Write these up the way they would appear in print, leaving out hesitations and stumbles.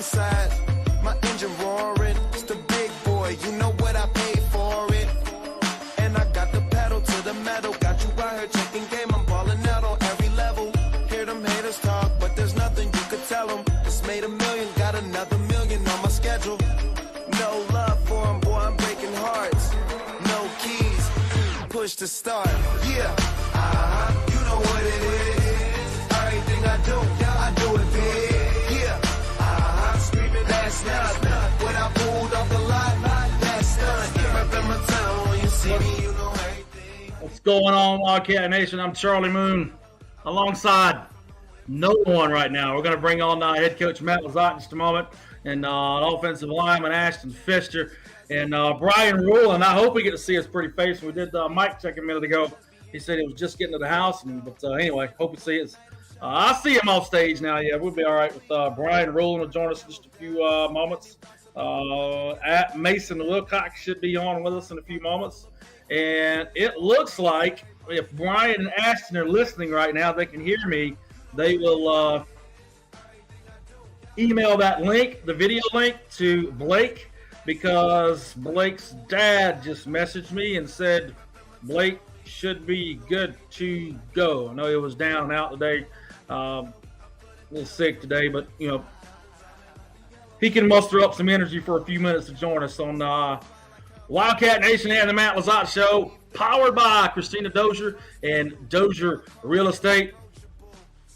inside. My engine roaring, it's the big boy, you know what I paid for it. And I got the pedal to the metal, got you out here checking game, I'm balling out on every level. Hear them haters talk, but there's nothing you could tell them. Just made $1 million, got another $1 million on my schedule. No love for them, boy, I'm breaking hearts. No keys, push to start. Yeah, you know what it is. Everything I do it big. Yeah, screaming that's not. When I pulled off the lot, that's done. Yeah, up in my town, when you see me, you know everything. What's going on, Wildcat Nation? I'm Charlie Moon, alongside no one right now. We're going to bring on head coach Matt Lezotte in just a moment, and offensive lineman Ashton Pfister, and Brian Rule. And I hope we get to see his pretty face. We did Mike check a minute ago. He said he was just getting to the house, but anyway, hope we see his. I see him on stage now. Yeah, we'll be all right with Brian Rule will join us in just a few moments. At Mason Wilcox should be on with us in a few moments. And it looks like if Brian and Ashton are listening right now, they can hear me. They will email that link, the video link, to Blake, because Blake's dad just messaged me and said Blake should be good to go. I know he was down and out today, a little sick today, but he can muster up some energy for a few minutes to join us on Wildcat Nation and the Matt Lezotte Show, powered by Christina Dozier and Dozier Real Estate.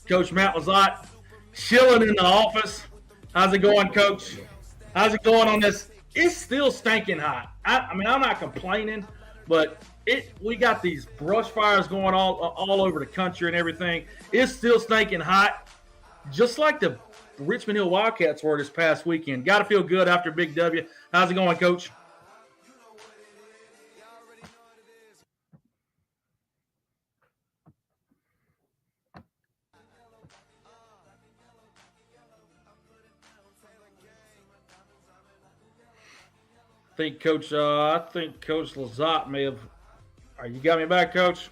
Coach Matt Lezotte chilling in the office. How's it going, Coach? How's it going on this? It's still stinking hot. I mean, I'm not complaining, but we got these brush fires going all over the country and everything. It's still stinking hot, just like the Richmond Hill Wildcats were this past weekend. Got to feel good after a big W. How's it going, Coach? I think Coach Lezotte may have. You got me back, Coach?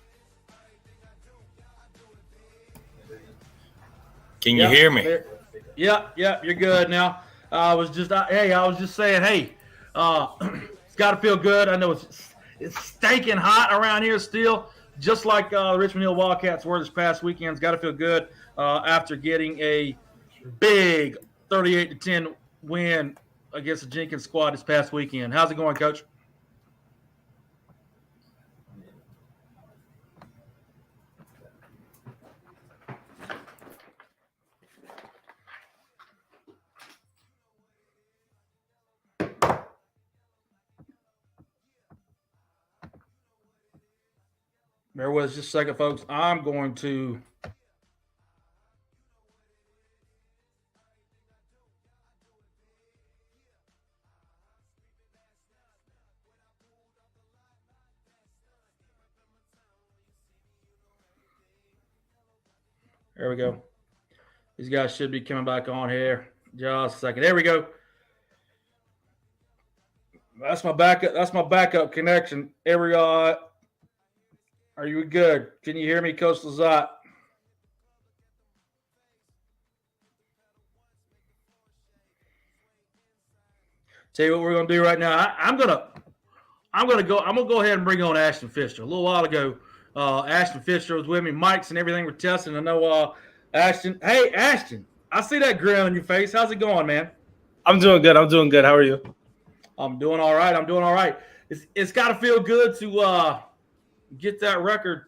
Can you hear me? Yeah, you're good now. I was just saying, hey, it's got to feel good. I know it's stinking hot around here still, just like Richmond Hill Wildcats were this past weekend. It's got to feel good after getting a big 38-10 win against the Jenkins squad this past weekend. How's it going, Coach? Bear with us just a second, folks. I'm going to There we go. These guys should be coming back on here. Just a second. There we go. That's my backup. That's my backup connection. Are you good? Can you hear me, Coach Lezotte? Tell you what we're gonna do right now. I'm gonna go ahead and bring on Ashton Pfister. A little while ago, Ashton Pfister was with me. Mics and everything were testing. I know Ashton. Hey, Ashton, I see that grin on your face. How's it going, man? I'm doing good. How are you? I'm doing all right. It's got to feel good to get that record,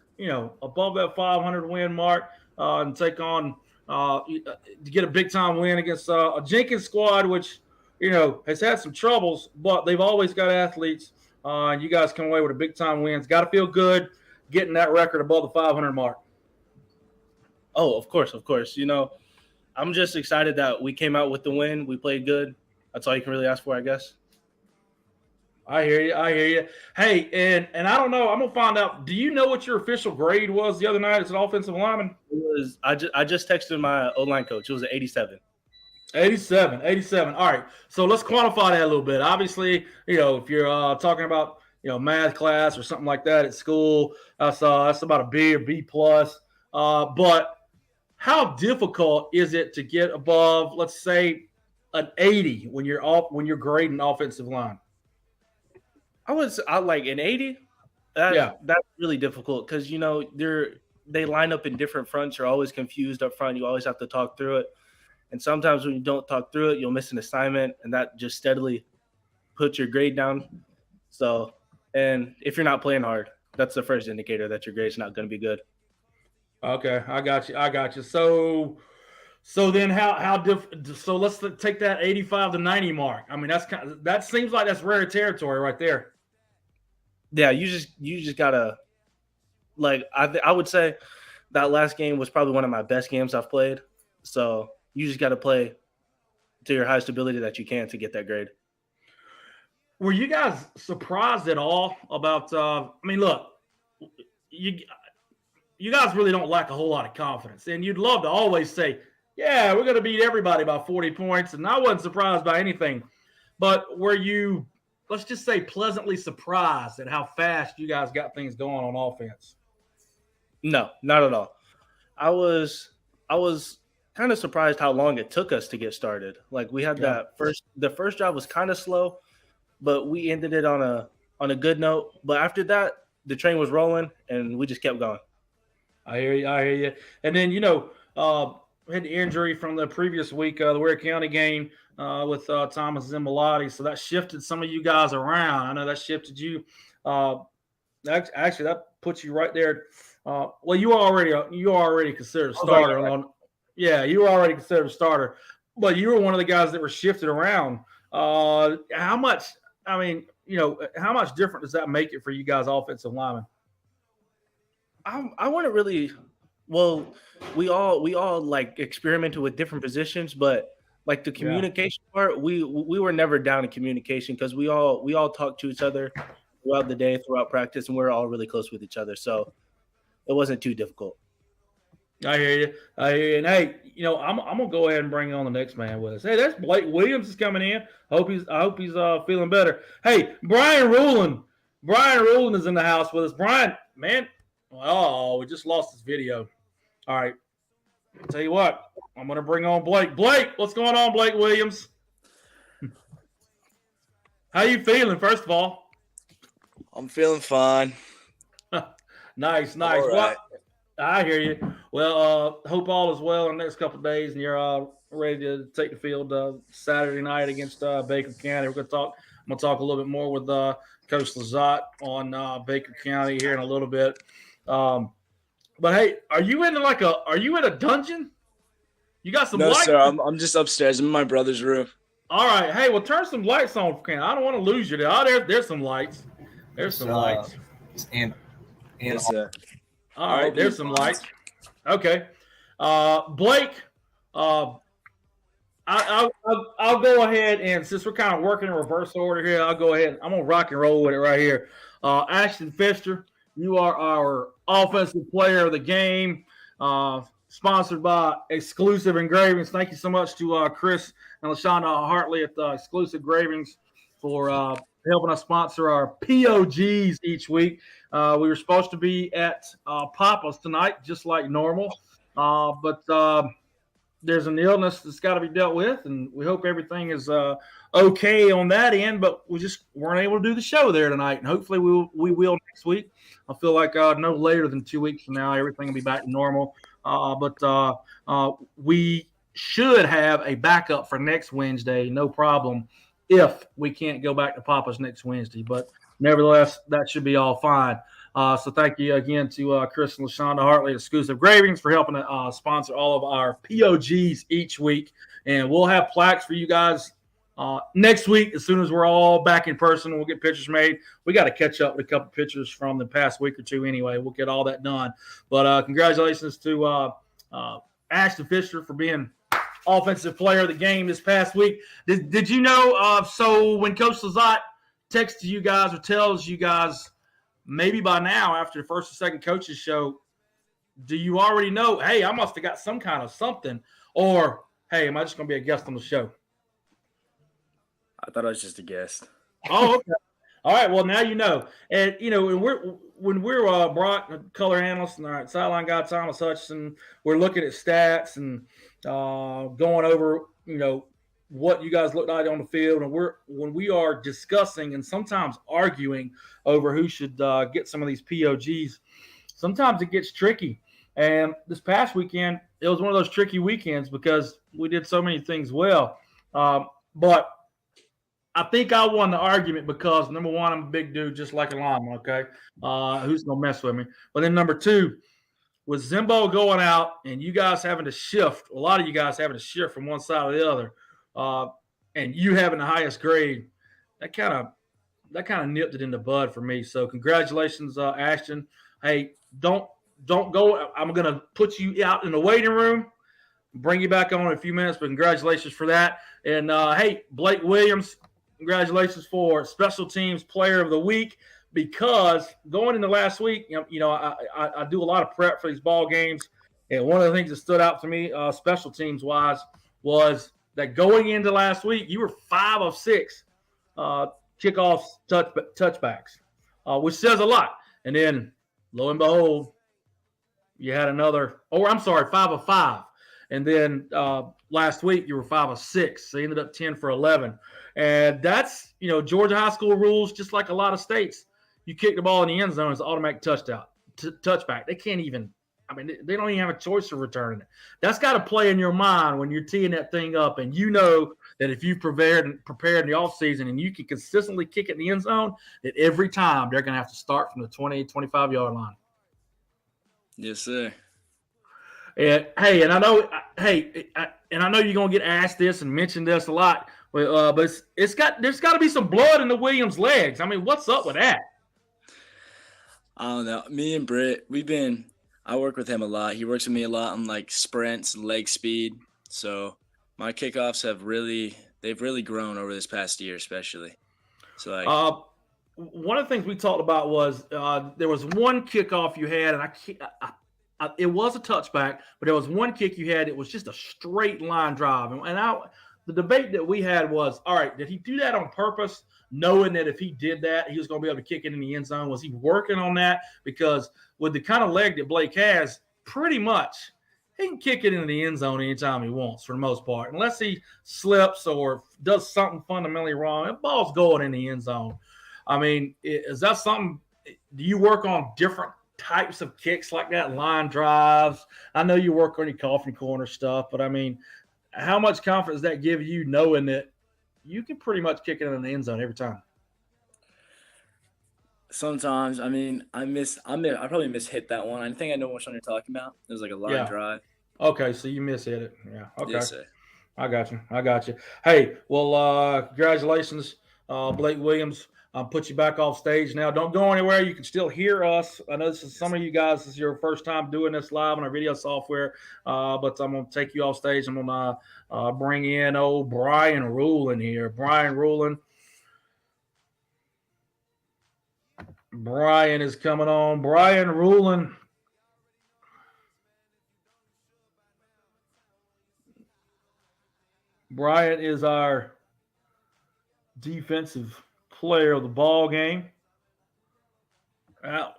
above that 500 win mark, and take on to get a big time win against a Jenkins squad, which has had some troubles, but they've always got athletes. And you guys come away with a big time win. It's got to feel good getting that record above the 500 mark. Oh, of course. I'm just excited that we came out with the win. We played good. That's all you can really ask for, I guess. I hear you. Hey, and I don't know. I'm gonna find out. Do you know what your official grade was the other night as an offensive lineman? I just texted my O-line coach. It was an 87. 87. All right. So let's quantify that a little bit. Obviously, if you're talking about math class or something like that at school, that's about a B or B plus. But how difficult is it to get above, let's say, an 80 when you're grading offensive line? I like an 80. Yeah. That's really difficult because they line up in different fronts. You're always confused up front. You always have to talk through it. And sometimes when you don't talk through it, you'll miss an assignment, and that just steadily puts your grade down. So, and if you're not playing hard, that's the first indicator that your grade's not going to be good. Okay, I got you. So then so let's take that 85 to 90 mark. I mean, that seems like that's rare territory right there. Yeah, you just gotta, like, I would say that last game was probably one of my best games I've played. So you just got to play to your highest ability that you can to get that grade. Were you guys surprised at all about? I mean, look, you guys really don't lack a whole lot of confidence, and you'd love to always say, "Yeah, we're going to beat everybody by 40 points," and I wasn't surprised by anything. But were you, let's just say, pleasantly surprised at how fast you guys got things going on offense? No, not at all. I was kind of surprised how long it took us to get started. Like, we had the first drive was kind of slow, but we ended it on a good note. But after that, the train was rolling, and we just kept going. I hear you. And then, had the injury from the previous week, the Ware County game with Thomas Zimbalati. So that shifted some of you guys around. I know that shifted you. Actually, that puts you right there. Well, you were already considered a starter. You were already considered a starter. But you were one of the guys that were shifted around. How much different does that make it for you guys offensive linemen? I wouldn't really. Well, we all like experimented with different positions, but like the communication part, we were never down in communication because we all talked to each other throughout the day, throughout practice, and we're all really close with each other. So it wasn't too difficult. I hear you. And hey, I'm gonna go ahead and bring on the next man with us. Hey, that's Blake Williams is coming in. I hope he's feeling better. Hey, Brian Rulin is in the house with us. Brian, man. Oh, we just lost this video. All right. I'll tell you what, I'm going to bring on Blake. Blake, what's going on, Blake Williams? How you feeling, first of all? I'm feeling fine. Nice. All right. I hear you. Well, hope all is well in the next couple of days, and you're ready to take the field Saturday night against Baker County. I'm going to talk a little bit more with Coach Lezotte on Baker County here in a little bit. But hey, are you in a dungeon? You got some lights? No, sir. I'm just upstairs. I'm in my brother's room. All right. Hey, well, turn some lights on for Ken. I don't want to lose you there. Oh, there's some lights. There's some lights. And all right, there's some lights. Okay. Blake, I'll go ahead, and since we're kind of working in reverse order here, I'll go ahead. I'm going to rock and roll with it right here. Ashton Pfister, you are our offensive player of the game, sponsored by Exclusive Engravings. Thank you so much to Chris and LaShonda Hartley at Exclusive Engravings for helping us sponsor our POGs each week. We were supposed to be at Papa's tonight, just like normal, but there's an illness that's got to be dealt with, and we hope everything is okay on that end, but we just weren't able to do the show there tonight, and hopefully we will next week. I feel like no later than 2 weeks from now, everything will be back to normal. But we should have a backup for next Wednesday, no problem, if we can't go back to Papa's next Wednesday. But nevertheless, that should be all fine. So thank you again to Chris and LaShonda Hartley at Exclusive Engravings for helping sponsor all of our POGs each week. And we'll have plaques for you guys next week. As soon as we're all back in person, we'll get pictures made. We got to catch up with a couple pictures from the past week or two anyway. We'll get all that done. But congratulations to Ashton Pfister for being offensive player of the game this past week. Did you know, so when Coach Lezotte texts you guys or tells you guys, maybe by now after the first or second coaches show, do you already know, hey, I must have got some kind of something, or, hey, am I just going to be a guest on the show? I thought I was just a guest. Oh, okay. All right. Well, now you know. And, when we're Brock, color analyst, and our sideline guy, Thomas Hutchinson, we're looking at stats and going over, what you guys look like on the field, and when we are discussing and sometimes arguing over who should get some of these POGs, sometimes it gets tricky. And this past weekend, it was one of those tricky weekends because we did so many things well. But I think I won the argument because, number one, I'm a big dude just like a lineman, okay? Who's going to mess with me? But then number two, with Zimbo going out and you guys having to shift, a lot of you guys having to shift from one side to the other, and you having the highest grade, that kind of nipped it in the bud for me. So congratulations, Ashton. Hey, don't go. I'm gonna put you out in the waiting room, bring you back on in a few minutes. But congratulations for that. And hey, Blake Williams, congratulations for Special Teams Player of the Week. Because going into last week, I do a lot of prep for these ball games, and one of the things that stood out to me, special teams wise, was that going into last week, you were 5 of 6 kickoffs, touchbacks, which says a lot. And then, lo and behold, you had another. 5 of 5. And then last week you were 5 of 6, so you ended up 10 for 11. And that's Georgia high school rules, just like a lot of states. You kick the ball in the end zone, it's automatic touchback. They can't even. I mean, they don't even have a choice of returning it. That's got to play in your mind when you're teeing that thing up, and you know that if you've prepared in the offseason and you can consistently kick it in the end zone, that every time they're going to have to start from the 20, 25-yard line. Yes, sir. And hey, and I know you're going to get asked this and mentioned this a lot, but there's got to be some blood in the Williams legs. I mean, what's up with that? I don't know. Me and Britt, I work with him a lot. He works with me a lot on like sprints, leg speed. So my kickoffs they've really grown over this past year, especially. So like, one of the things we talked about was there was one kickoff you had, and it was a touchback, but there was one kick you had. It was just a straight line drive, the debate that we had was, all right, did he do that on purpose, knowing that if he did that, he was going to be able to kick it in the end zone? Was he working on that? Because with the kind of leg that Blake has, pretty much he can kick it into the end zone anytime he wants for the most part, unless he slips or does something fundamentally wrong. The ball's going in the end zone. I mean, is that something – do you work on different types of kicks like that, line drives? I know you work on your coffee corner stuff, but, I mean – how much confidence does that give you knowing that you can pretty much kick it in the end zone every time? Sometimes, I mean, I probably mishit that one. I think I know which one you're talking about. It was like a line drive. Okay, so you mishit it. Yeah. Okay. Yes, sir. I got you. Hey, well, congratulations, Blake Williams. I'll put you back off stage now. Don't go anywhere. You can still hear us. I know some of you guys, this is your first time doing this live on our video software, but I'm going to take you off stage. I'm going to bring in old Brian Rulin here. Brian Rulin. Brian is coming on. Brian Rulin. Brian is our defensive player of the ball game.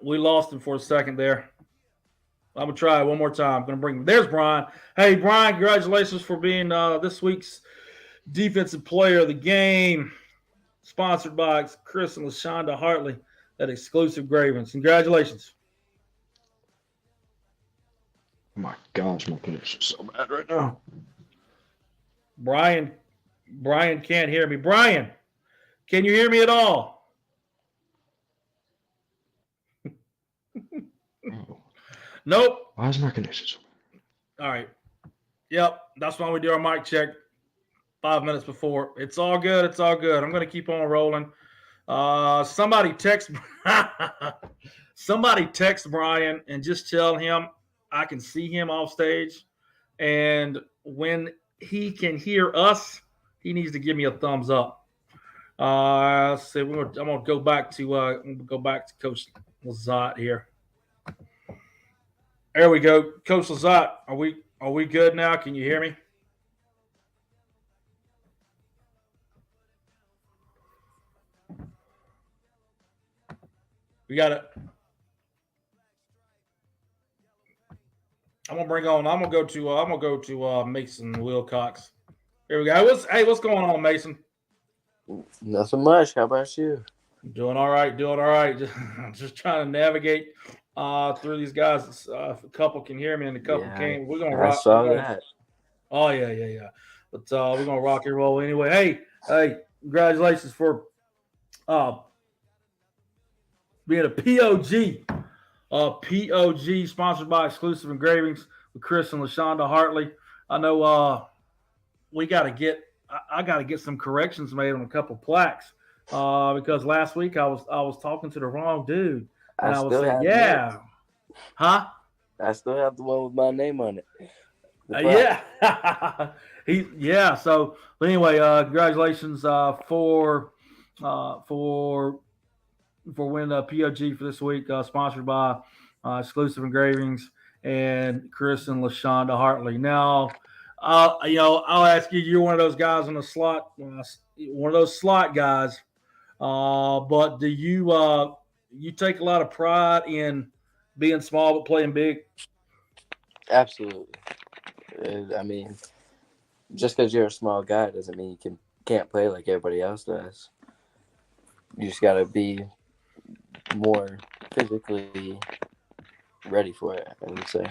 We lost him for a second there. I'm going to try it one more time. I'm going to bring him. There's Brian. Hey, Brian, congratulations for being this week's defensive player of the game. Sponsored by Chris and LaShonda Hartley at Exclusive Gravens. Congratulations. Oh my gosh, my connection's so bad right now. Brian can't hear me. Brian, can you hear me at all? Oh. Nope. Why is my connection so bad? All right. Yep. That's why we do our mic check 5 minutes before. It's all good. I'm going to keep on rolling. Somebody text Brian and just tell him I can see him off stage. And when he can hear us, he needs to give me a thumbs up. I'm gonna go back to Coach Lezotte here. There we go, Coach Lezotte. Are we good now? Can you hear me? We got it. I'm gonna go to Mason Wilcox. Here we go. What's going on, Mason? Nothing much. How about you? Doing all right. Just trying to navigate through these guys. A couple can hear me and a couple can't. We're gonna rock. I saw that. Oh yeah. But we're gonna rock and roll anyway. Hey, congratulations for being a POG. POG sponsored by Exclusive Engravings with Chris and LaShonda Hartley. I know we got to get. I got to get some corrections made on a couple plaques because last week I was talking to the wrong dude and I was saying, yeah, huh? I still have the one with my name on it. Yeah, So, but anyway, congratulations for winning a POG for this week, sponsored by Exclusive Engravings and Chris and LaShonda Hartley. Now, I'll ask you. You're one of those guys on the slot, one of those slot guys. But do you take a lot of pride in being small but playing big? Absolutely. I mean, just because you're a small guy doesn't mean you can't play like everybody else does. You just got to be more physically ready for it, I would say.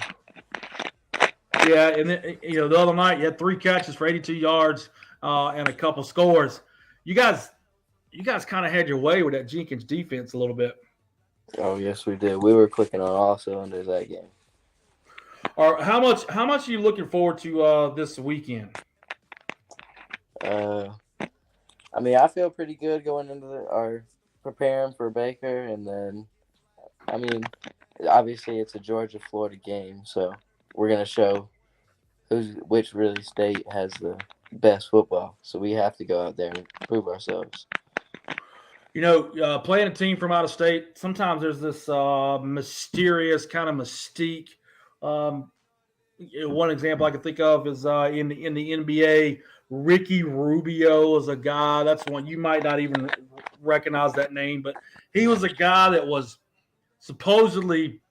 Yeah, and the other night you had 3 catches for 82 yards and a couple scores. You guys kind of had your way with that Jenkins defense a little bit. Oh yes, we did. We were clicking on all cylinders that game. Or how much are you looking forward to this weekend? I mean, I feel pretty good going into our preparing for Baker, and then, I mean, obviously it's a Georgia-Florida game, so we're gonna show which really state has the best football. So we have to go out there and prove ourselves. Playing a team from out of state, sometimes there's this mysterious kind of mystique. One example I can think of is in the NBA, Ricky Rubio is a guy. That's one you might not even recognize that name, but he was a guy that was supposedly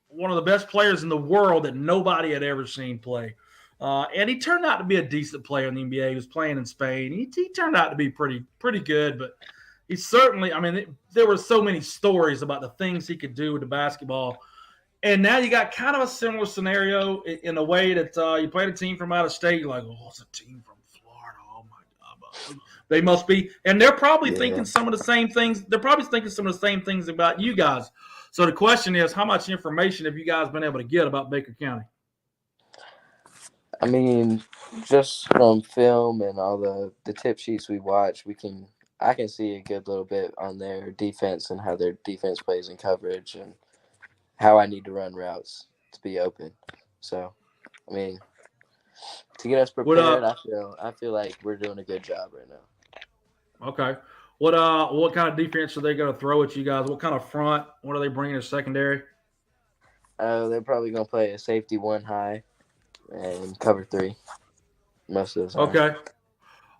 one of the best players in the world that nobody had ever seen play. And he turned out to be a decent player in the NBA. He was playing in Spain. He turned out to be pretty good, but he certainly, there were so many stories about the things he could do with the basketball. And now you got kind of a similar scenario in a way that you played a team from out of state. You're like, oh, it's a team from Florida. Oh, my God. They must be. And they're probably thinking some of the same things. They're probably thinking some of the same things about you guys. So the question is, how much information have you guys been able to get about Baker County? I mean, just from film and all the tip sheets we watch, I can see a good little bit on their defense and how their defense plays in coverage and how I need to run routes to be open. So, I mean, to get us prepared, I feel like we're doing a good job right now. Okay. What kind of defense are they going to throw at you guys? What kind of front? What are they bringing as secondary? They're probably going to play a safety 1 high and cover 3 most of the time.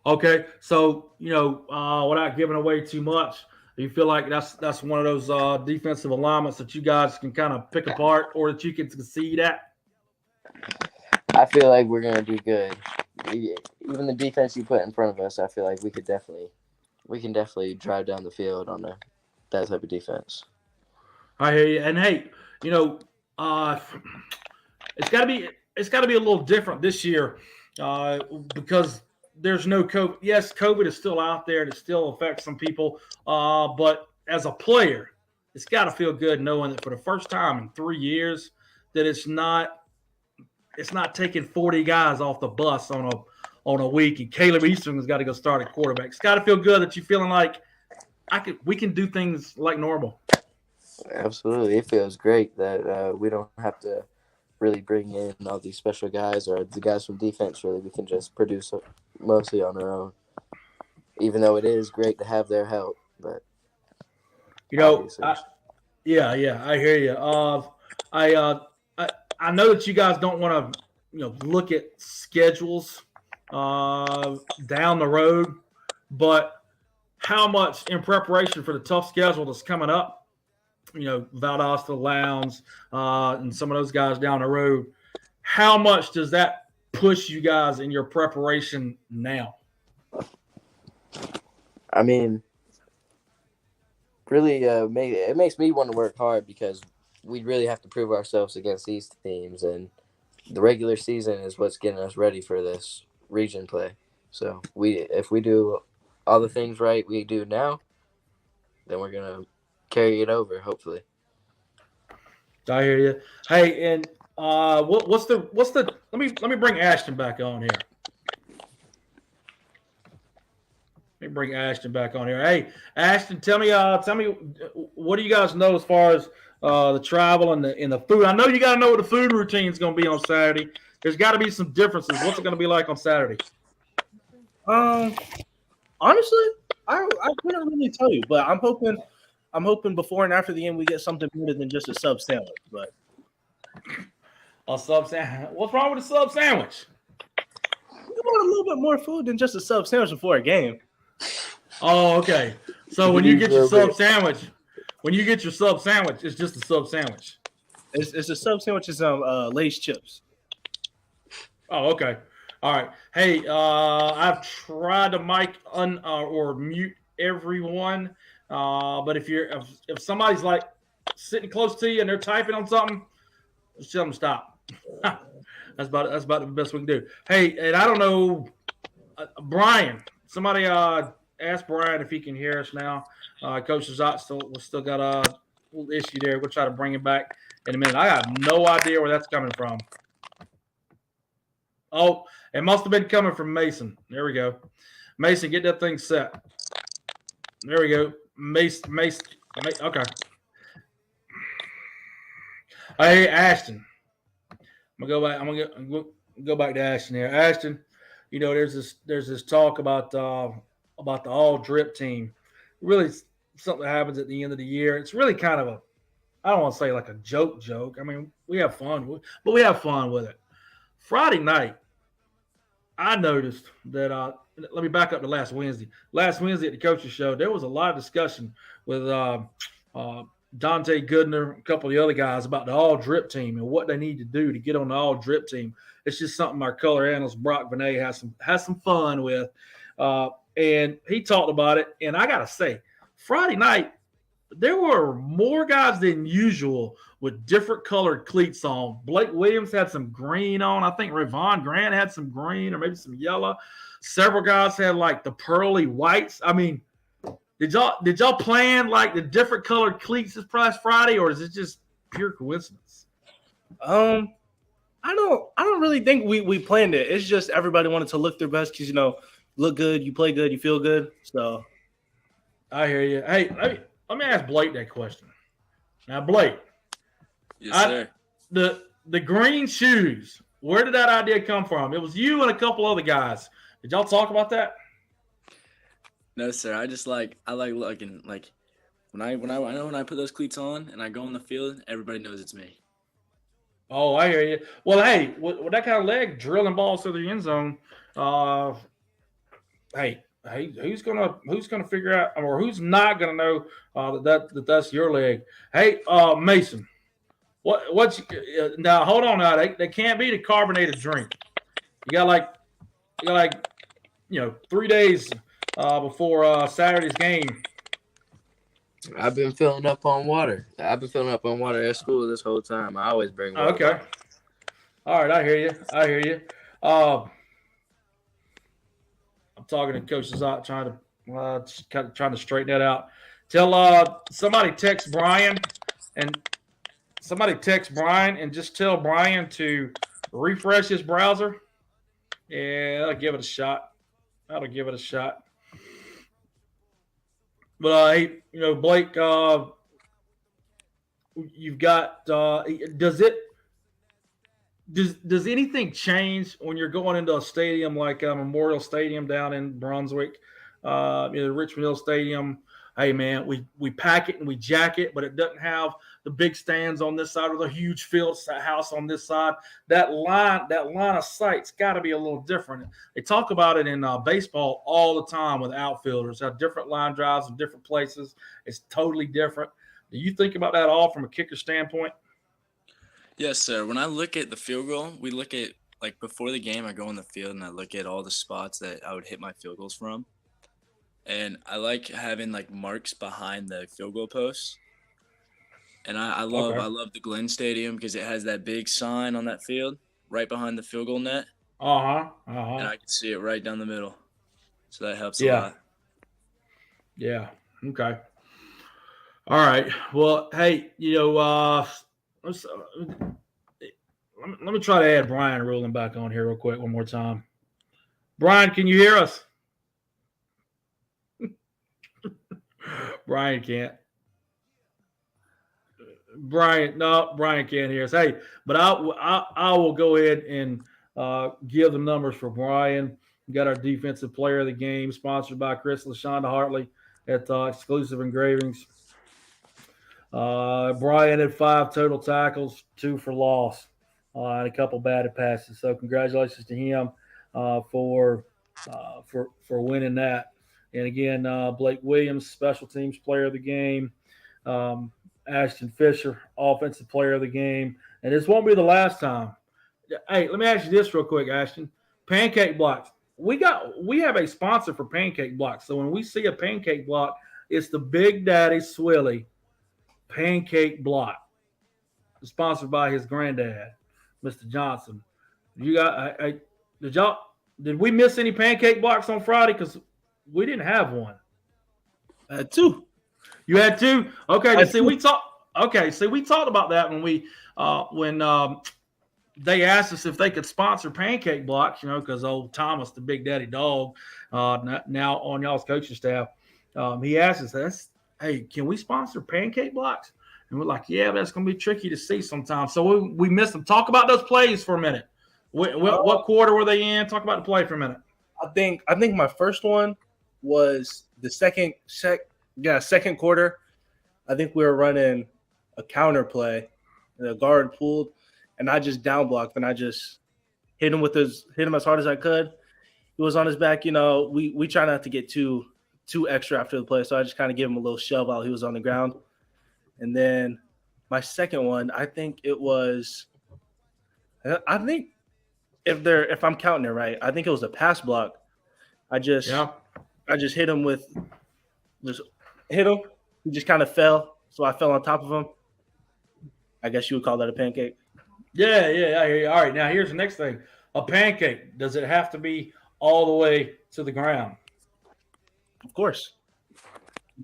Okay. So, without giving away too much, do you feel like that's one of those defensive alignments that you guys can kind of pick apart or that you can succeed at? I feel like we're going to do good. Even the defense you put in front of us, I feel like we can definitely drive down the field on that type of defense. I hear you. And hey, it's got to be a little different this year because there's no COVID. Yes, COVID is still out there and it still affects some people. But as a player, it's got to feel good knowing that for the first time in 3 years that it's not taking 40 guys off the bus on a week, and Caleb Easton has got to go start at quarterback. It's got to feel good that you're feeling like we can do things like normal. Absolutely. It feels great that we don't have to really bring in all these special guys or the guys from defense. Really, we can just produce mostly on our own, even though it is great to have their help. But I hear you. I know that you guys don't want to look at schedules down the road, but how much in preparation for the tough schedule that's coming up, Valdosta, Lowndes, and some of those guys down the road, how much does that push you guys in your preparation now? I mean, really, it makes me want to work hard because we really have to prove ourselves against these teams, and the regular season is what's getting us ready for this region play. So if we do all the things right we do now, then we're gonna carry it over, hopefully. I hear you. Hey, and what's the let me bring Ashton back on here. Let me bring Ashton back on here. Hey, Ashton, tell me what do you guys know as far as the travel and the food? I know you got to know what the food routine is going to be on Saturday. There's got to be some differences. What's it going to be like on Saturday? Honestly, I couldn't really tell you, but I'm hoping before and after the game we get something better than just a sub sandwich. But A sub sandwich. What's wrong with a sub sandwich? we want a little bit more food than just a sub sandwich before a game. Oh, okay. So when you get your sub sandwich, it's just a sub sandwich. It's a sub sandwich and some Lay's chips. Oh, okay. All right. Hey, I've tried to mic or mute everyone, but if somebody's like sitting close to you and they're typing on something, just tell them to stop. That's about the best we can do. Hey, and I don't know, Brian. Somebody ask Brian if he can hear us now. Coach Lezotte still got a little issue there. We'll try to bring him back in a minute. I have no idea where that's coming from. Oh, it must have been coming from Mason. There we go. Mason, get that thing set. There we go. Mason. Okay. Hey, Ashton. I'm gonna go back to Ashton here. Ashton, you know, there's this talk about the all drip team. Really, something that happens at the end of the year. It's really kind of I don't want to say like a joke. I mean, we have fun, but we have fun with it. Friday night, I noticed that. Let me back up to last Wednesday. Last Wednesday at the coaches show, there was a lot of discussion with Dante Goodner, a couple of the other guys about the all drip team and what they need to do to get on the all drip team. It's just something our color analyst Brock Vinay has some fun with, and he talked about it. And I gotta say, Friday night there were more guys than usual with different colored cleats on. Blake Williams had some green on. I think Ravon Grant had some green or maybe some yellow. Several guys had like the pearly whites. I mean, did y'all plan like the different colored cleats this past Friday, or is it just pure coincidence? I don't really think we planned it. It's just everybody wanted to look their best because, you know, look good, you play good, you feel good. So I hear you. Hey, let me ask Blake that question. Now, Blake. Yes, sir. The green shoes, where did that idea come from? It was you and a couple other guys. Did y'all talk about that? No, sir. I like looking like when I put those cleats on and I go on the field, everybody knows it's me. Oh, I hear you. Well, hey, with that kind of leg drilling balls through the end zone, hey, who's gonna figure out, or who's not gonna know that's your leg? Hey, Mason, what's now? Hold on, now they can't be the carbonated drink. You got like 3 days before Saturday's game. I've been filling up on water. at school this whole time. I always bring water. Okay. All right, I hear you. I'm talking to Coach Lezotte, trying to straighten that out. Tell somebody text Brian and just tell Brian to refresh his browser. Yeah, that'll give it a shot. But hey, Blake, you've got. Does anything change when you're going into a stadium like Memorial Stadium down in Brunswick, Richmond Hill Stadium? Hey man, we pack it and we jack it, but it doesn't have the big stands on this side or the huge field house on this side. That line of sight's got to be a little different. They talk about it in baseball all the time with outfielders, how different line drives in different places. It's totally different. Do you think about that all from a kicker standpoint? Yes, sir. When I look at the field goal, we look at like before the game, I go on the field and I look at all the spots that I would hit my field goals from. And I like having like marks behind the field goal posts. And I love the Glenn Stadium because it has that big sign on that field right behind the field goal net. And I can see it right down the middle. So that helps a lot. Yeah. Okay. All right. Well, hey, let me try to add Brian Rowland back on here real quick one more time. Brian, can you hear us? Brian can't. Brian can't hear us. Hey, but I will go ahead and give the numbers for Brian. We got our defensive player of the game, sponsored by Chris LaShonda Hartley at Exclusive Engravings. Brian had 5 total tackles, 2 for loss, and a couple batted passes. So congratulations to him for winning that. And again, Blake Williams, special teams player of the game. Ashton Fisher, offensive player of the game. And this won't be the last time. Hey, let me ask you this real quick, Ashton. Pancake blocks. We have a sponsor for pancake blocks. So when we see a pancake block, it's the Big Daddy Swilly pancake block, sponsored by his granddad, Mr. Johnson. You got did we miss any pancake blocks on Friday? Because we didn't have one. I had 2. You had 2? Okay. We talked about that when they asked us if they could sponsor pancake blocks, because old Thomas, the Big Daddy Dog, now on y'all's coaching staff, he asked us, hey, can we sponsor pancake blocks? And we're like, yeah, but that's going to be tricky to see sometimes. So we missed them. Talk about those plays for a minute. What quarter were they in? Talk about the play for a minute. I think my first one was the second quarter. I think we were running a counter play, and the guard pulled, and I just down blocked, and I just hit him as hard as I could. He was on his back. We try not to get too extra after the play, so I just kind of gave him a little shove while he was on the ground. And then my second one, I think if I'm counting it right, I think it was a pass block. I just hit him he just kind of fell, so I fell on top of him. I guess you would call that a pancake. Yeah, I hear you. All right, now here's the next thing. A pancake, does it have to be all the way to the ground? Of course.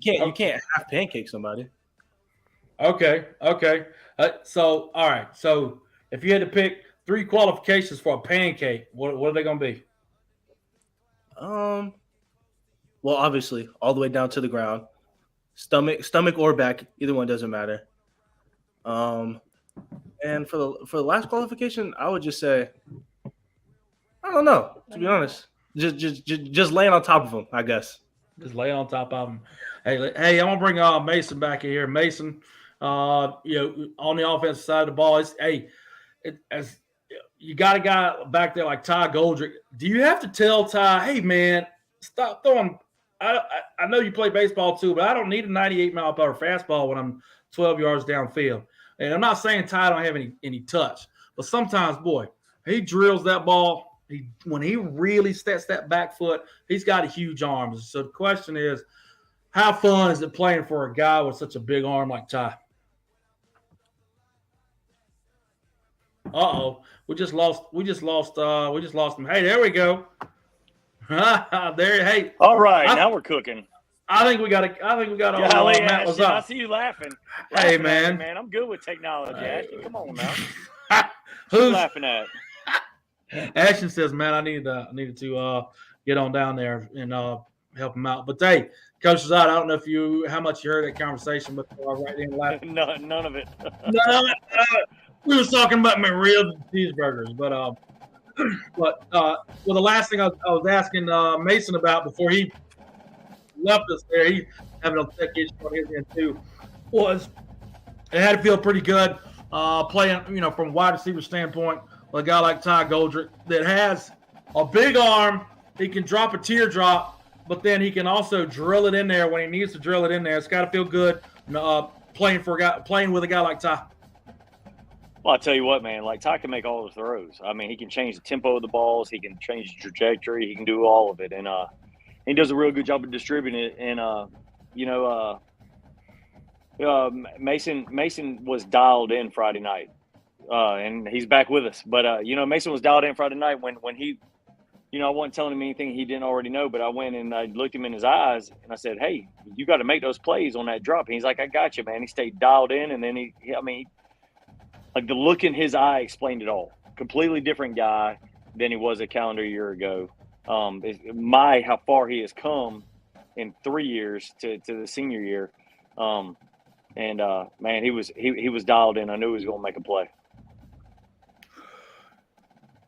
You can't half pancake somebody. Okay. So, all right. So, if you had to pick 3 qualifications for a pancake, what are they going to be? Well, obviously, all the way down to the ground. Stomach or back, either one doesn't matter. And for the last qualification, I would just say, I don't know, to be honest. Just laying on top of them, I guess. Just lay on top of them. Hey, I'm gonna bring Mason back in here. Mason, on the offensive side of the ball, as you got a guy back there like Ty Goldrick. Do you have to tell Ty, hey man, stop throwing? I know you play baseball too, but I don't need a 98-mile-per-hour fastball when I'm 12 yards downfield. And I'm not saying Ty don't have any touch, but sometimes, boy, he drills that ball. When he really sets that back foot, he's got huge arms. So the question is, how fun is it playing for a guy with such a big arm like Ty? We just lost him. Hey, there we go. There. Hey. All right, now we're cooking. I think we got to. Golly, Ashton, I see you laughing. Hey, man. Man, I'm good with technology, Ashton. Come on now. Who's laughing at? Ashton says, "Man, I needed to get on down there and help him out." But hey, Coach Lezotte, I don't know how much you heard that conversation, but right there laughing. None of it. We was talking about my real cheeseburgers, but the last thing I was asking Mason about before he left us there, he having a tech issue on his end too, was it had to feel pretty good playing, from a wide receiver standpoint, with a guy like Ty Goldrick that has a big arm. He can drop a teardrop, but then he can also drill it in there when he needs to drill it in there. It's got to feel good playing with a guy like Ty. Well, I'll tell you what, man. Like, Ty can make all the throws. I mean, he can change the tempo of the balls. He can change the trajectory. He can do all of it, and he does a real good job of distributing it. And Mason was dialed in Friday night, and he's back with us. But Mason was dialed in Friday night when he, I wasn't telling him anything he didn't already know. But I went and I looked him in his eyes, and I said, "Hey, you got to make those plays on that drop." And he's like, "I got you, man." He stayed dialed in, and then like the look in his eye explained it all. Completely different guy than he was a calendar year ago. How far he has come in 3 years to the senior year. Man, he was dialed in. I knew he was going to make a play.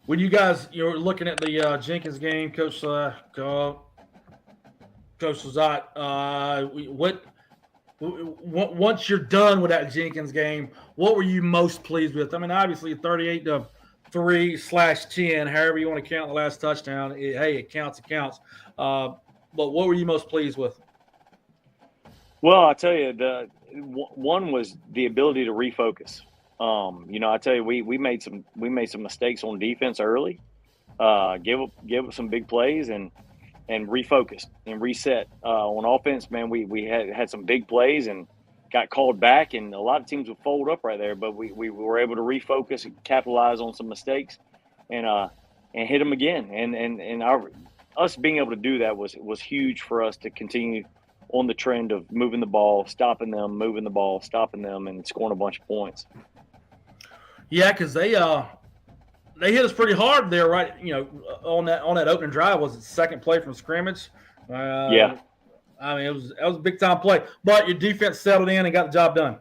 When you guys were looking at the Jenkins game, Coach Lezotte, once you're done with that Jenkins game, what were you most pleased with? I mean, obviously 38-3/10, however you want to count the last touchdown. It counts. It counts. But what were you most pleased with? Well, I tell you, the one was the ability to refocus. I tell you, we made some mistakes on defense early. Give up some big plays and refocused and reset. On offense, man, we had some big plays and got called back, and a lot of teams would fold up right there. But we were able to refocus and capitalize on some mistakes, and hit them again. And us being able to do that was huge for us to continue on the trend of moving the ball, stopping them, moving the ball, stopping them, and scoring a bunch of points. Yeah, because they hit us pretty hard there, right? On that opening drive. Was it second play from scrimmage? Yeah. I mean, that was a big time play, but your defense settled in and got the job done.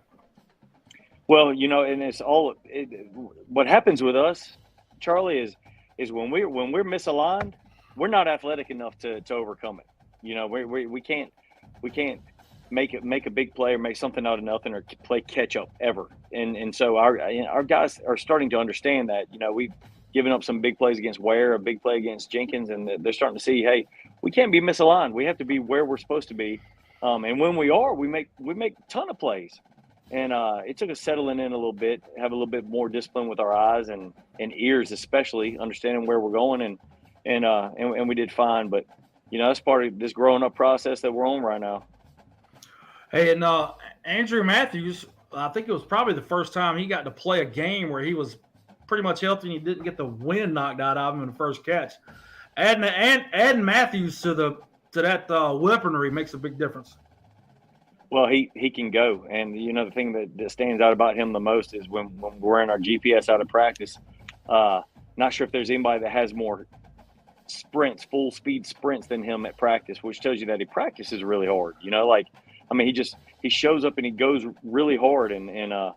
Well, and it's what happens with us, Charlie, is when we're misaligned, we're not athletic enough to overcome it. We can't make a big play or make something out of nothing or play catch up ever. And so our guys are starting to understand that. We've given up some big plays against Ware, a big play against Jenkins, and they're starting to see, hey, we can't be misaligned. We have to be where we're supposed to be. And when we are, we make a ton of plays. And it took us settling in a little bit, have a little bit more discipline with our eyes and ears, especially understanding where we're going, and we did fine. But that's part of this growing up process that we're on right now. Hey, and Andrew Matthews, I think it was probably the first time he got to play a game where he was pretty much healthy and he didn't get the wind knocked out of him in the first catch. Adding Matthews to that weaponry makes a big difference. Well, he can go, and the thing that stands out about him the most is when we're in our GPS out of practice. Not sure if there's anybody that has more sprints, full speed sprints than him at practice, which tells you that he practices really hard. He shows up and he goes really hard, and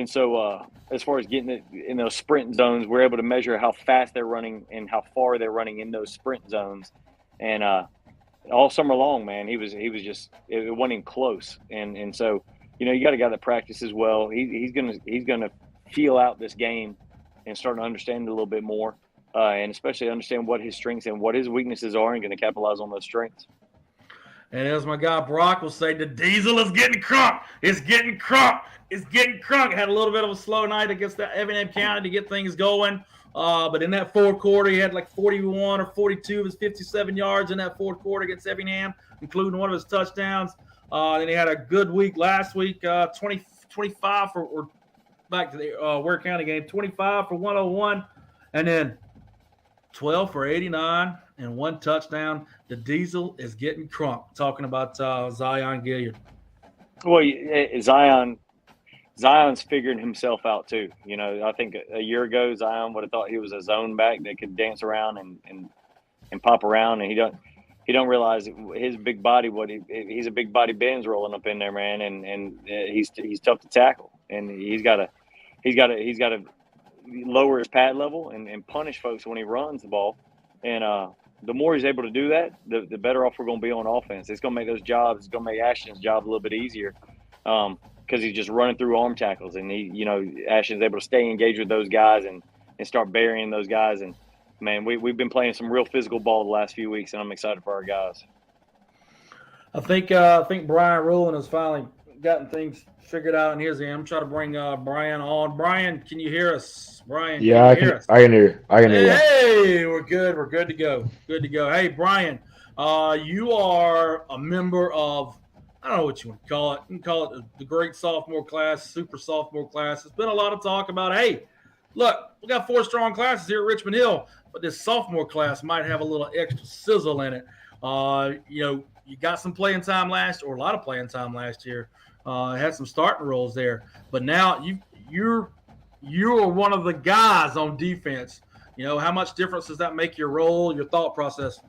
so as far as getting it in those sprint zones, we're able to measure how fast they're running and how far they're running in those sprint zones, and all summer long, man, he was just, it wasn't even close, and so you got a guy that practices well. He's gonna feel out this game and start to understand it a little bit more, and especially understand what his strengths and what his weaknesses are, and going to capitalize on those strengths. And as my guy Brock will say, the diesel is getting crunk. It's getting crunk. It's getting crunk. Had a little bit of a slow night against that Effingham County to get things going. But in that fourth quarter, he had like 41 or 42 of his 57 yards in that fourth quarter against Effingham, including one of his touchdowns. Then he had a good week last week, 25 for, or back to the Ware County game, 25 for 101, and then 12 for 89 and one touchdown. The diesel is getting crunk. Talking about Zion Gilliard. Well, Zion's figuring himself out too. I think a year ago Zion would have thought he was a zone back that could dance around and pop around, and he don't realize his big body. He's a big body Benz rolling up in there, man, and he's tough to tackle, and he's got to lower his pad level and punish folks when he runs the ball, and the more he's able to do that, the better off we're going to be on offense. It's going to make those jobs. It's going to make Ashton's job a little bit easier. Because he's just running through arm tackles, and Ashton's able to stay engaged with those guys and start burying those guys. And man, we've been playing some real physical ball the last few weeks, and I'm excited for our guys. I think Brian Rowland has finally gotten things figured out in his end. I'm trying to bring Brian on. Brian, can you hear us? Brian, Yeah, can I you hear can. us? I can hear. I can hear you. Hey, we're good. We're good to go. Good to go. Hey, Brian, you are a member of, I don't know what you want to call it. You can call it the great sophomore class, super sophomore class. There's been a lot of talk about, hey, look, we got 4 strong classes here at Richmond Hill, but this sophomore class might have a little extra sizzle in it. You got some playing time or a lot of playing time last year. Had some starting roles there, but now you're one of the guys on defense. How much difference does that make your role, your thought process?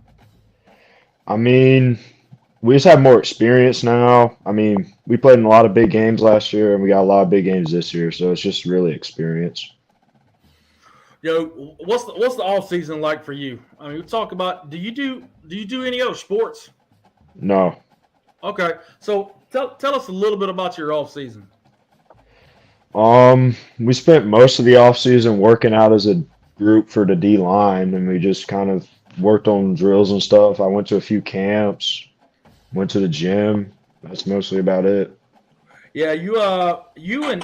I mean, we just have more experience now. I mean, we played in a lot of big games last year, and we got a lot of big games this year. So it's just really experience. What's the off season like for you? I mean, we talk about. Do you do any other sports? No. Okay, so tell us a little bit about your off season. We spent most of the off season working out as a group for the D line, and we just kind of worked on drills and stuff. I went to a few camps, went to the gym. That's mostly about it. Yeah, you and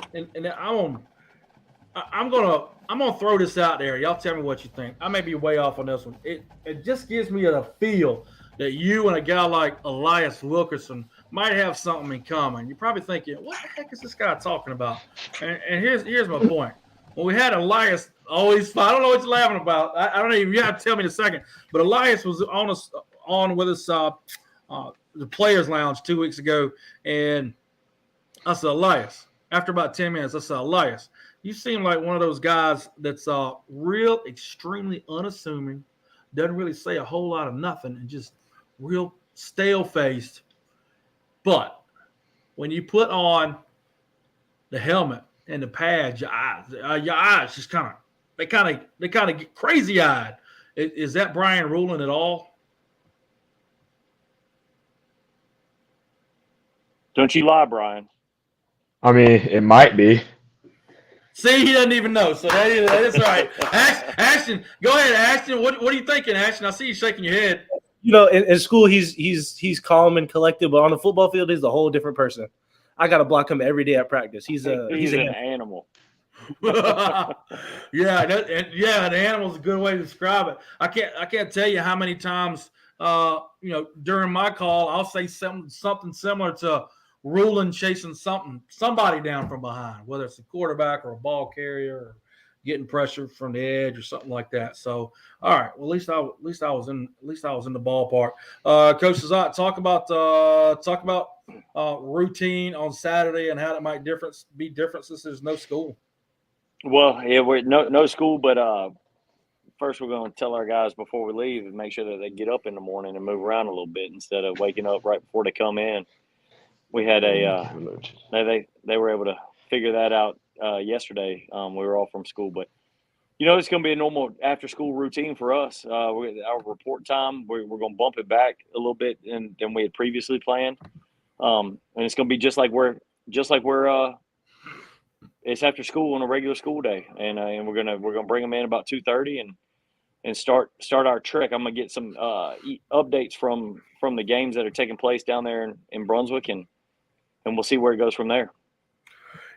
I'm gonna throw this out there. Y'all tell me what you think. I may be way off on this one. It just gives me a feel that you and a guy like Elias Wilkerson might have something in common. You're probably thinking, what the heck is this guy talking about? And here's my point. When we had Elias, I don't know what you're laughing about. I don't even, you have to tell me in a second. But Elias was on with us the Players Lounge 2 weeks ago, and I said, Elias, after about 10 minutes, I said, Elias, you seem like one of those guys that's real extremely unassuming, doesn't really say a whole lot of nothing, and just real stale-faced. But when you put on the helmet and the pads, your eyes just kind of get crazy-eyed. Is that Brian Ruling at all? Don't you lie, Brian. I mean, it might be. See, he doesn't even know. So that is right. Ashton, go ahead, Ashton. What are you thinking, Ashton? I see you shaking your head. In school, he's calm and collected, but on the football field, he's a whole different person. I got to block him every day at practice. He's an animal. Yeah, an animal's a good way to describe it. I can't tell you how many times during my call I'll say something similar to Ruling chasing somebody down from behind, whether it's a quarterback or a ball carrier or getting pressure from the edge or something like that. So, all right, well, at least I was in the ballpark. Coach Lezotte, talk about routine on Saturday and how that might be different since there's no school. Well, yeah, we're no school, but first we're going to tell our guys before we leave and make sure that they get up in the morning and move around a little bit instead of waking up right before they come in. We had they were able to figure that out yesterday. We were all from school, but it's going to be a normal after school routine for us. Our report time, we're going to bump it back a little bit than we had previously planned, and it's going to be just like we're it's after school on a regular school day, and we're gonna bring them in about 2:30 and start our trek. I'm gonna get some updates from the games that are taking place down there in Brunswick, and we'll see where it goes from there.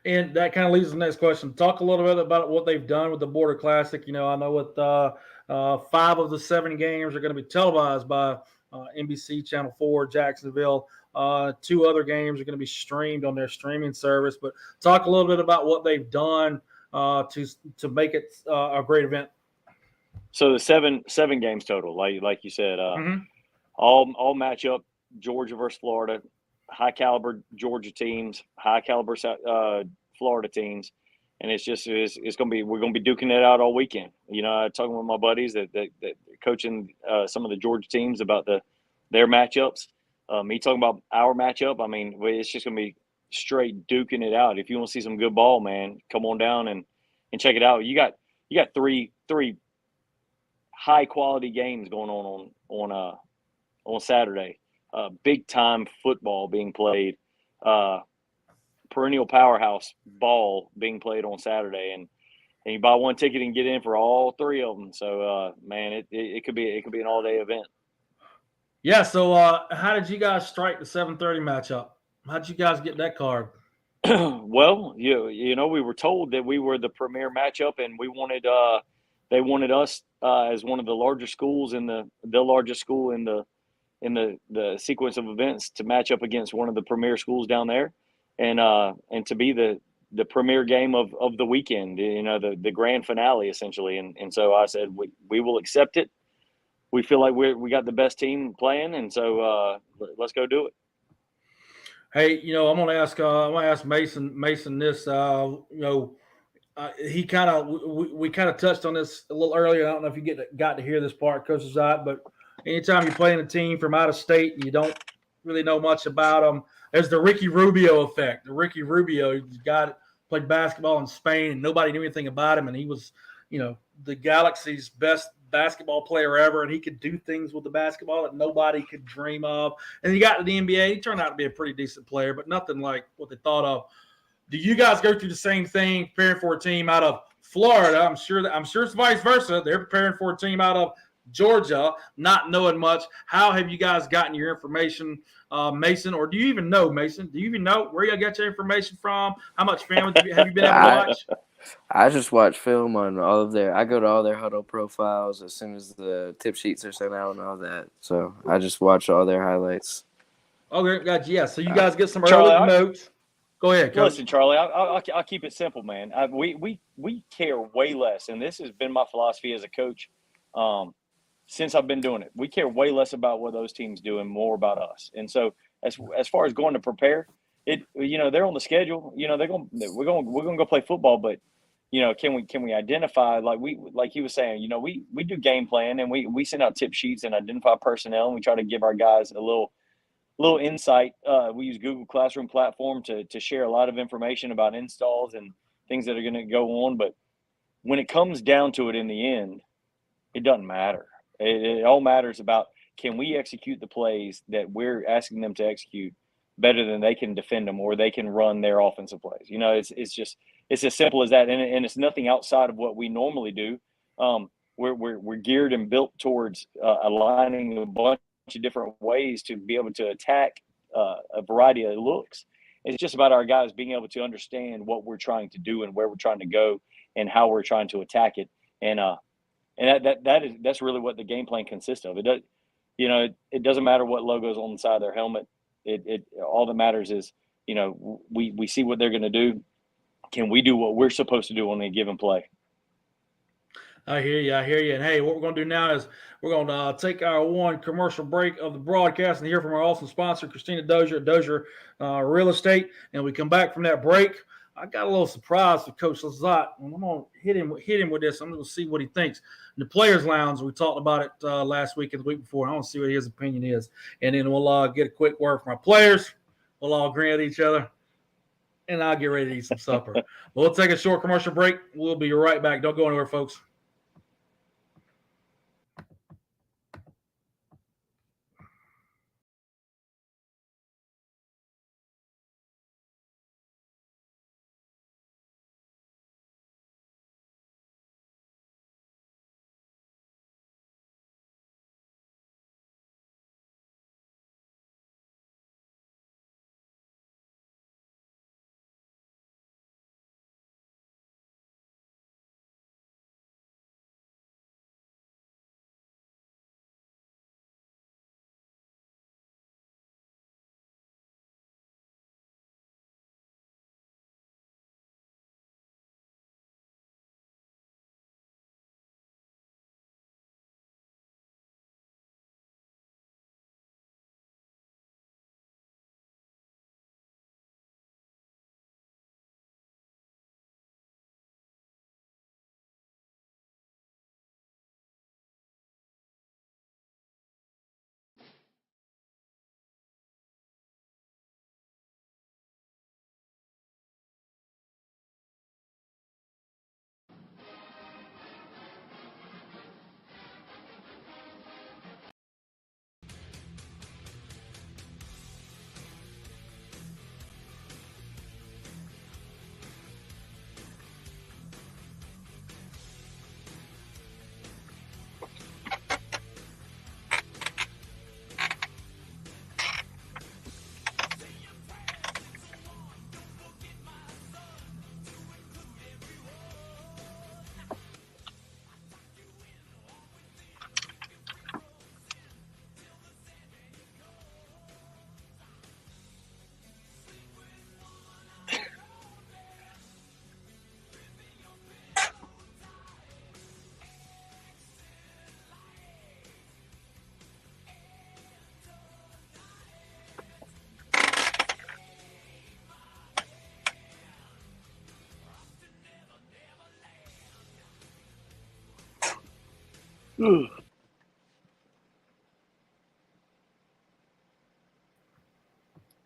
And that kind of leads to the next question. Talk a little bit about what they've done with the Border Classic. I know with 5 of the 7 games are going to be televised by NBC Channel 4 Jacksonville. 2 other games are going to be streamed on their streaming service. But talk a little bit about what they've done to make it a great event. So the seven games total, like you said, all match up Georgia versus Florida. High caliber Georgia teams, high caliber Florida teams, and it's going to be, we're going to be duking it out all weekend. Talking with my buddies that coaching some of the Georgia teams about their matchups. Me talking about our matchup. I mean, it's just going to be straight duking it out. If you want to see some good ball, man, come on down and check it out. You got three high quality games going on Saturday. Big time football being played, perennial powerhouse ball being played on Saturday, and you buy one ticket and get in for all 3 of them. So, man, it could be an all day event. Yeah. So, how did you guys strike the 7:30 matchup? How'd you guys get that card? Well, you know, we were told that we were the premier matchup, and we wanted they wanted us as one of the larger schools in the largest school in the sequence of events to match up against one of the premier schools down there, and to be the premier game of the weekend, you know, the grand finale essentially. And so I said we will accept it. We feel like we got the best team playing, and so let's go do it. Hey, you know, I'm gonna ask Mason this. He kind of we kind of touched on this a little earlier. I don't know if you got to hear this part, Coach Lezotte, but anytime you're playing a team from out of state and you don't really know much about them, there's the Ricky Rubio effect. The Ricky Rubio guy played basketball in Spain and nobody knew anything about him, and he was, you know, the Galaxy's best basketball player ever, and he could do things with the basketball that nobody could dream of. And he got to the NBA. He turned out to be a pretty decent player, but nothing like what they thought of. Do you guys go through the same thing preparing for a team out of Florida? I'm sure it's vice versa. They're preparing for a team out of Georgia, not knowing much. How have you guys gotten your information, Mason? Or do you even know, Mason? Do you even know where you got your information from? How much film have you been able to watch? I just watch film on all of I go to all their huddle profiles as soon as the tip sheets are sent out and all that. So I just watch all their highlights. Okay, gotcha. Yeah, so you guys get some Charlie, early notes. Go ahead, Coach. Listen, Charlie, I'll keep it simple, man. We care way less, and this has been my philosophy as a coach since I've been doing it. We care way less about what those teams do and more about us. And so, as far as going to prepare, they're on the schedule. You know, we're going to go play football, but you know, can we identify, like he was saying, you know, we do game plan and we send out tip sheets and identify personnel, and we try to give our guys a little insight. We use Google Classroom platform to share a lot of information about installs and things that are going to go on. But when it comes down to it in the end, it doesn't matter. It all matters about, can we execute the plays that we're asking them to execute better than they can defend them, or they can run their offensive plays. You know, it's as simple as that. And it's nothing outside of what we normally do. We're geared and built towards aligning a bunch of different ways to be able to attack a variety of looks. It's just about our guys being able to understand what we're trying to do and where we're trying to go and how we're trying to attack it. And that's really what the game plan consists of. It doesn't matter what logo's on the side of their helmet. It all that matters is, you know, we see what they're going to do. Can we do what we're supposed to do on a given play? I hear you. And hey, what we're going to do now is we're going to take our one commercial break of the broadcast and hear from our awesome sponsor, Christina Dozier, Dozier Real Estate. And we come back from that break. I got a little surprise for Coach Lezotte. I'm going to hit him with this. I'm going to see what he thinks. In the Players Lounge, we talked about it last week and the week before. I want to see what his opinion is. And then we'll get a quick word from our players. We'll all grin at each other. And I'll get ready to eat some supper. We'll take a short commercial break. We'll be right back. Don't go anywhere, folks.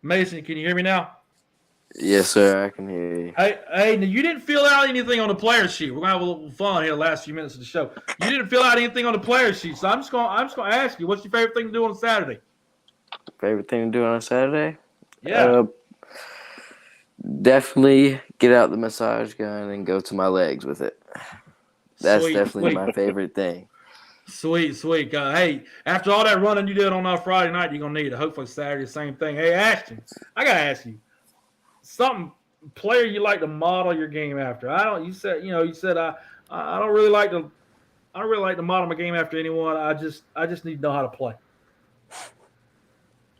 Mason, can you hear me now? Yes, sir. I can hear you. Hey, now you didn't fill out anything on the player sheet. We're gonna have a little fun here the last few minutes of the show. You didn't fill out anything on the player sheet, so I'm just gonna ask you, what's your favorite thing to do on Saturday? Favorite thing to do on a Saturday? Yeah. Definitely get out the massage gun and go to my legs with it. That's Sweet, definitely sweet. my favorite thing. Sweet. Hey, after all that running you did on Friday night, you're gonna need it. Hopefully Saturday, same thing. Hey, Ashton, I gotta ask you something. Player you like to model your game after? I don't. You said I don't really like to model my game after anyone. I just need to know how to play.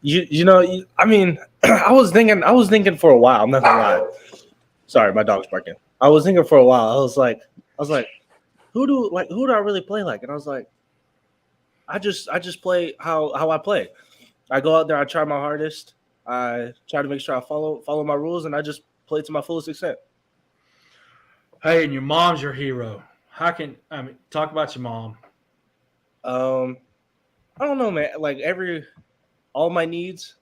I mean, I was thinking for a while. I'm not gonna lie. Sorry, my dog's barking. I was thinking for a while. I was like, who do I really play like? And I was like, I just play how I play. I go out there, I try my hardest. I try to make sure I follow my rules, and I just play to my fullest extent. Hey, and your mom's your hero. Talk about your mom. I don't know, man. Like all my needs,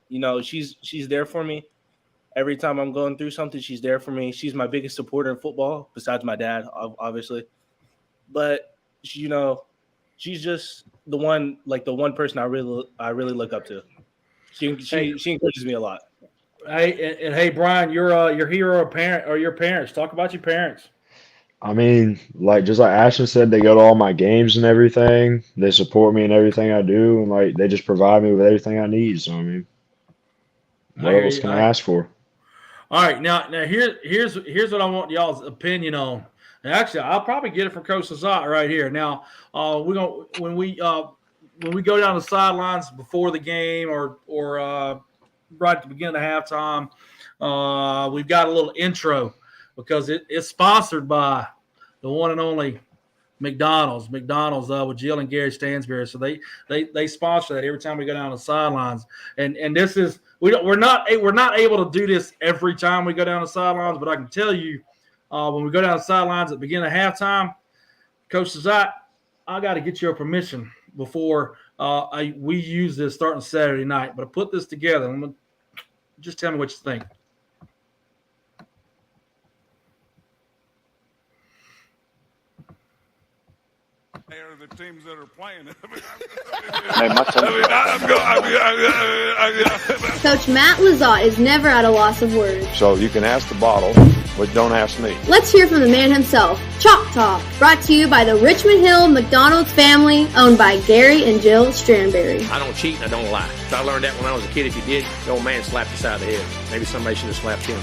she's there for me. Every time I'm going through something, she's there for me. She's my biggest supporter in football, besides my dad, obviously. But she's just the one person I really look up to. She encourages me a lot. Hey, Brian, your hero or your parents. Talk about your parents. I mean, just like Ashton said, they go to all my games and everything. They support me in everything I do, and they just provide me with everything I need. So I mean, what else can I ask for? All right, now here's what I want y'all's opinion on. And actually, I'll probably get it from Coach Lezotte right here. Now, when we go down the sidelines before the game or right at the beginning of halftime, we've got a little intro because it's sponsored by the one and only McDonald's with Jill and Gary Stansberry. So they sponsor that every time we go down the sidelines. And this is we're not able to do this every time we go down the sidelines, but I can tell you when we go down the sidelines at the beginning of halftime, Coach Lezotte, I got to get your permission before we use this starting Saturday night. But I put this together. Just tell me what you think. Are the teams that are playing. Coach Matt Lezotte is never at a loss of words. So you can ask the bottle, but don't ask me. Let's hear from the man himself, Chalk Talk, brought to you by the Richmond Hill McDonald's family, owned by Gary and Jill Stranberry. I don't cheat and I don't lie. So I learned that when I was a kid. If you did, the old man slapped you side of the head. Maybe somebody should have slapped him.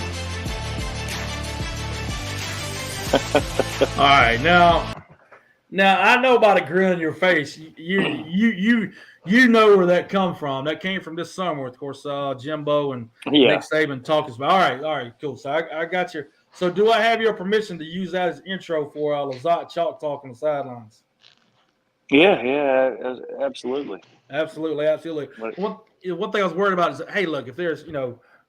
All right, now I know by the grin on your face, you know where that come from. That came from this summer, of course. Jimbo and Nick Saban talked about. All right, cool. So I got your. So do I have your permission to use that as intro for Lezotte Chalk Talk on the sidelines? Yeah, absolutely. One thing I was worried about is, hey, look, if there's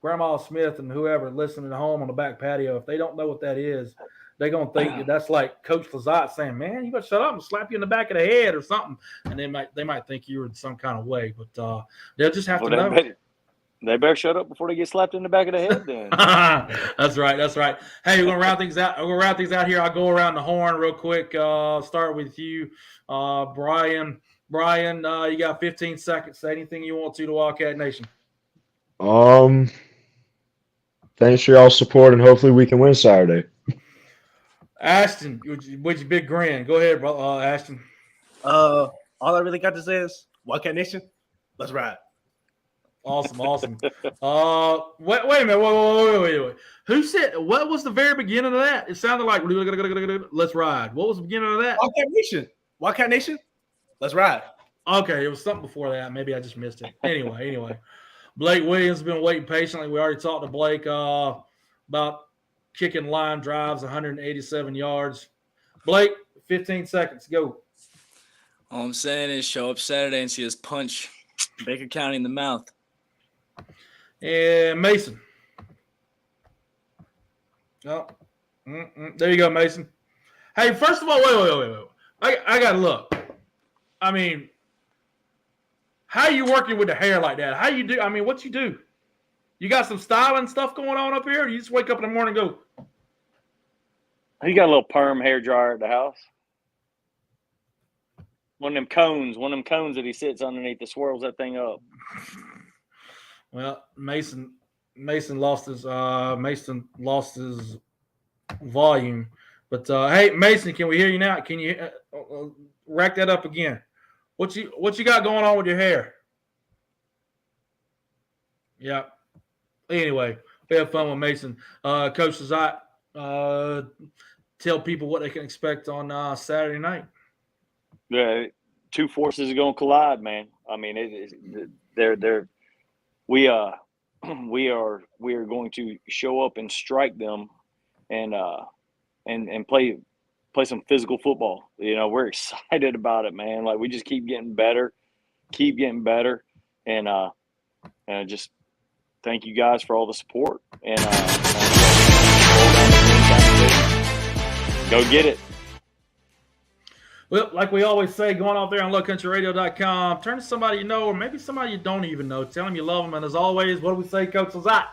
Grandma Smith and whoever listening at home on the back patio, if they don't know what that is, they're going to think that's like Coach Lezotte saying, man, you better shut up and slap you in the back of the head or something. And they might think you were in some kind of way. But they'll just have to know. They better shut up before they get slapped in the back of the head then. That's right. Hey, we're going to round things out. We're going to round things out here. I'll go around the horn real quick. Start with you, Brian. Brian, you got 15 seconds. Say anything you want to Wildcat Nation. Thanks for y'all's support, and hopefully we can win Saturday. Ashton, with your big grin. Go ahead, bro. Ashton. All I really got to say is, Wildcat Nation, let's ride. Awesome. Wait a minute. Wait. Who said, what was the very beginning of that? It sounded like, let's ride. What was the beginning of that? Wildcat Nation, let's ride. Okay, it was something before that. Maybe I just missed it. Anyway. Blake Williams has been waiting patiently. We already talked to Blake about kicking line drives, 187 yards. Blake, 15 seconds. Go. All I'm saying is show up Saturday and see us punch Baker County in the mouth. And Mason. Oh, there you go, Mason. Hey, first of all, wait. I got to look. I mean, how you working with the hair like that? How you do? I mean, what you do? You got some styling stuff going on up here? Or you just wake up in the morning and go? He got a little perm hair dryer at the house. One of them cones that he sits underneath that swirls that thing up. Well, Mason lost his volume. But hey, Mason, can we hear you now? Can you rack that up again? What you got going on with your hair? Yeah. Anyway, we have fun with Mason. Coach Lezotte, tell people what they can expect on Saturday night. Yeah, two forces are going to collide, man. I mean, we are going to show up and strike them, and play some physical football. You know, we're excited about it, man. Like, we just keep getting better, and just thank you guys for all the support, and go get it. Well, like we always say, going out there on lowcountryradio.com, turn to somebody you know, or maybe somebody you don't even know. Tell them you love them. And as always, what do we say, Coach Lezotte?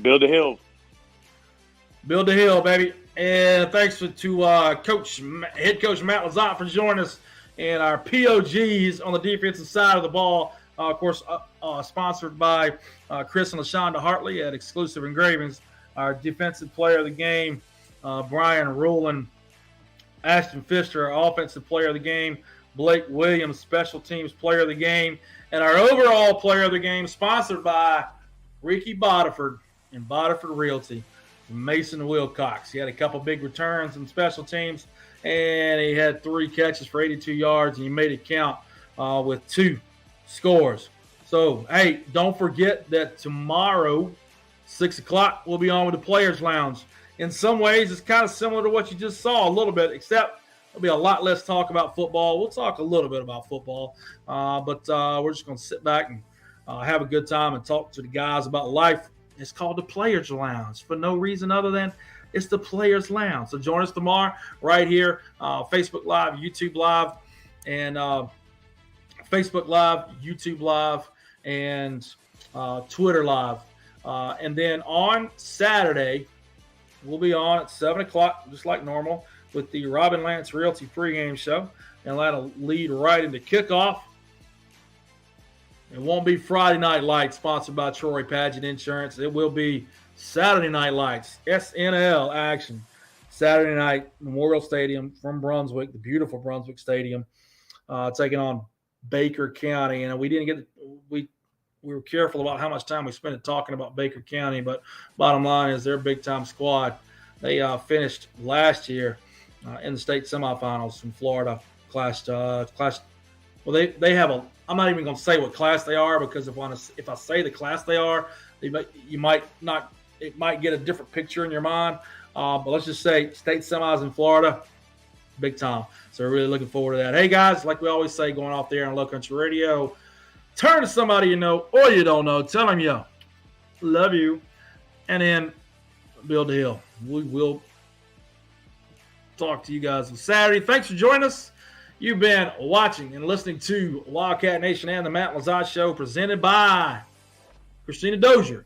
Build a hill. Build the hill, baby. And thanks to head coach Matt Lezotte for joining us, and our POGs on the defensive side of the ball. Of course, sponsored by Chris and LaShonda Hartley at Exclusive Engravings. Our defensive player of the game, Brian Rowland. Ashton Fisher, our offensive player of the game. Blake Williams, special teams player of the game. And our overall player of the game, sponsored by Ricky Bodiford and Bodiford Realty, Mason Wilcox. He had a couple big returns in special teams, and he had 3 catches for 82 yards, and he made it count with 2 scores. So, hey, don't forget that tomorrow, 6 o'clock, we'll be on with the Players Lounge. In some ways, it's kind of similar to what you just saw a little bit, except there'll be a lot less talk about football. We'll talk a little bit about football, but we're just going to sit back and have a good time and talk to the guys about life. It's called the Players Lounge for no reason other than it's the Players Lounge. So join us tomorrow right here, Facebook Live, YouTube Live, and Facebook Live, YouTube Live, and Twitter Live. And then on Saturday, we'll be on at 7 o'clock, just like normal, with the Robin Lance Realty pregame show. And that'll lead right into kickoff. It won't be Friday Night Lights, sponsored by Troy Padgett Insurance. It will be Saturday Night Lights, SNL action. Saturday night, Memorial Stadium from Brunswick, the beautiful Brunswick Stadium, taking on Baker County. And we were careful about how much time we spent talking about Baker County, but bottom line is they're a big-time squad. They finished last year in the state semifinals from Florida. Well, they have a. I'm not even going to say what class they are, because if I say the class they are, you might not. It might get a different picture in your mind. But let's just say state semis in Florida, big time. So we're really looking forward to that. Hey guys, like we always say, going off there on Low Country Radio, turn to somebody you know or you don't know. Tell them you love you, and then build the hill. We will talk to you guys on Saturday. Thanks for joining us. You've been watching and listening to Wildcat Nation and the Matt Lezotte Show, presented by Christina Dozier